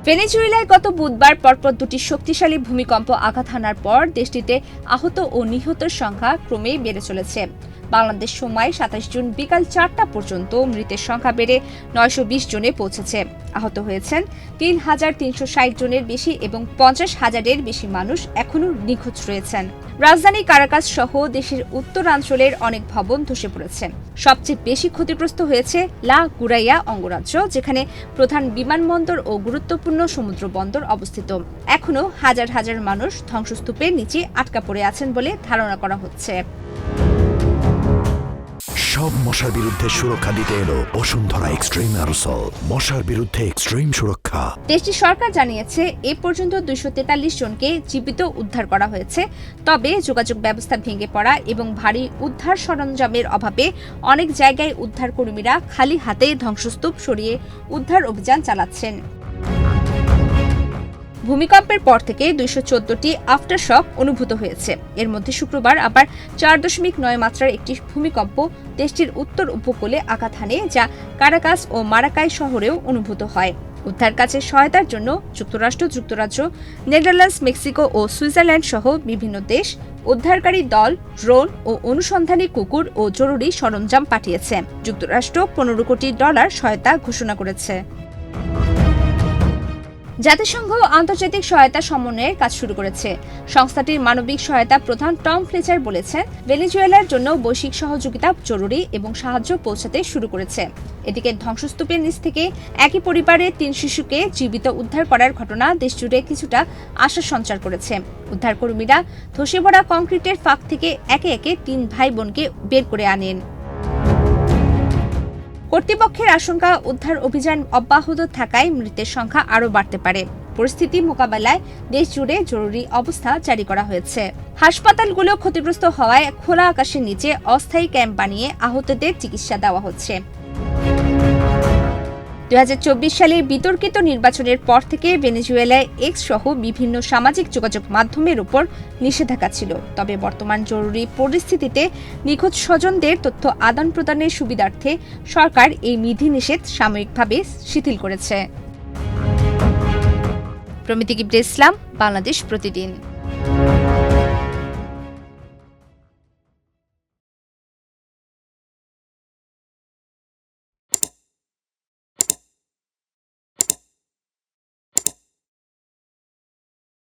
ভেনেজুয়েলায় গত বুধবার পরপর দুটি শক্তিশালী ভূমিকম্প আঘাত হানার পর দেশটিতে আহত ও নিহতের সংখ্যা ক্রমেই বেড়ে চলেছে। বাংলাদেশ সময় ২৭ জুন বিকাল ৪টা পর্যন্ত মৃতের সংখ্যা বেড়ে ৯২০ জনে পৌঁছেছে। আহত হয়েছেন ৩,৩৬০ জনের বেশি এবং ৫০,০০০-এর বেশি মানুষ এখনও নিখোঁজ রয়েছেন। রাজধানী কারাকাস সহ দেশের উত্তরাঞ্চলের অনেক ভবন ধসে পড়েছে। সবচেয়ে বেশি ক্ষতিগ্রস্ত হয়েছে লা গুরাইয়া অঙ্গরাজ্য, যেখানে প্রধান বিমানবন্দর ও গুরুত্বপূর্ণ সমুদ্র বন্দর অবস্থিত। এখনও হাজার হাজার মানুষ ধ্বংসস্তূপের নিচে আটকা পড়ে আছেন বলে ধারণা করা হচ্ছে। সব মশার বিরুদ্ধে সুরক্ষা দিতে এলো বসুন্ধরা এক্সট্রিম অ্যারোসল, মশার বিরুদ্ধে এক্সট্রিম সুরক্ষা। দেশটির সরকার জানিয়েছে এ পর্যন্ত ২৪৩ জনকে জীবিত উদ্ধার করা হয়েছে। তবে যোগাযোগ ব্যবস্থা ভেঙে পড়া এবং ভারী উদ্ধার সরঞ্জামের অভাবে অনেক জায়গায় উদ্ধারকর্মীরা খালি হাতে ধ্বংসস্তূপ সরিয়ে উদ্ধার অভিযান চালাচ্ছেন। ভূমিকম্পের পর থেকে ২১৪টি আফটারশক অনুভূত হয়েছে। এর মধ্যে শুক্রবার আবার ৪.৯ মাত্রার একটি ভূমিকম্প দেশটির উত্তর উপকূলে আঘাত হানে, যা কারাকাস ও মারাকাই শহরেও অনুভূত হয়। উদ্ধার কাজে সহায়তার জন্য যুক্তরাষ্ট্র, যুক্তরাজ্য, নেদারল্যান্ডস, মেক্সিকো ও সুইজারল্যান্ড সহ বিভিন্ন দেশ উদ্ধারকারী দল, ড্রোন ও অনুসন্ধানী কুকুর ও জরুরি সরঞ্জাম পাঠিয়েছে। যুক্তরাষ্ট্র $15 কোটি সহায়তা ঘোষণা করেছে। জাতিসংঘ আন্তর্জাতিক সহায়তা সমন্বয়ের কাজ শুরু করেছে। সংস্থাটির মানবিক সহায়তা প্রধান টম ফ্লেচার বলেছেন, ভেনেজুয়েলার জন্য বৈশ্বিক সহযোগিতা জরুরি এবং সাহায্য পৌঁছাতে শুরু করেছে। এদিকে ধ্বংসস্তূপের নিচ থেকে একই পরিবারের ৩ শিশুকে জীবিত উদ্ধার করার ঘটনা দেশজুড়ে কিছুটা আশা সঞ্চার করেছে। উদ্ধারকর্মীরা ধসে পড়া কংক্রিটের ফাঁক থেকে একে একে ৩ ভাই বোনকে বের করে আনেন। কর্তৃপক্ষের আশঙ্কা, উদ্ধার অভিযান অব্যাহত থাকায় মৃতের সংখ্যা আরও বাড়তে পারে। পরিস্থিতি মোকাবেলায় দেশ জুড়ে জরুরি অবস্থা জারি করা হয়েছে। হাসপাতালগুলো ক্ষতিগ্রস্ত হওয়ায় খোলা আকাশের নিচে অস্থায়ী ক্যাম্প বানিয়ে আহতদের চিকিৎসা দেওয়া হচ্ছে। ২০২৪ সালে বিতর্কিত নির্বাচনের পর থেকে ভেনেজুয়েলায় এক্স সহ বিভিন্ন সামাজিক যোগাযোগ মাধ্যমের উপর নিষেধাজ্ঞা ছিল। তবে বর্তমান জরুরি পরিস্থিতিতে নিখোঁজ স্বজনদের তথ্য আদান প্রদানের সুবিধার্থে সরকার এই বিধিনিষেধ সাময়িকভাবে শিথিল করেছে। প্রমিতি ইসলাম, বাংলাদেশ প্রতিদিন।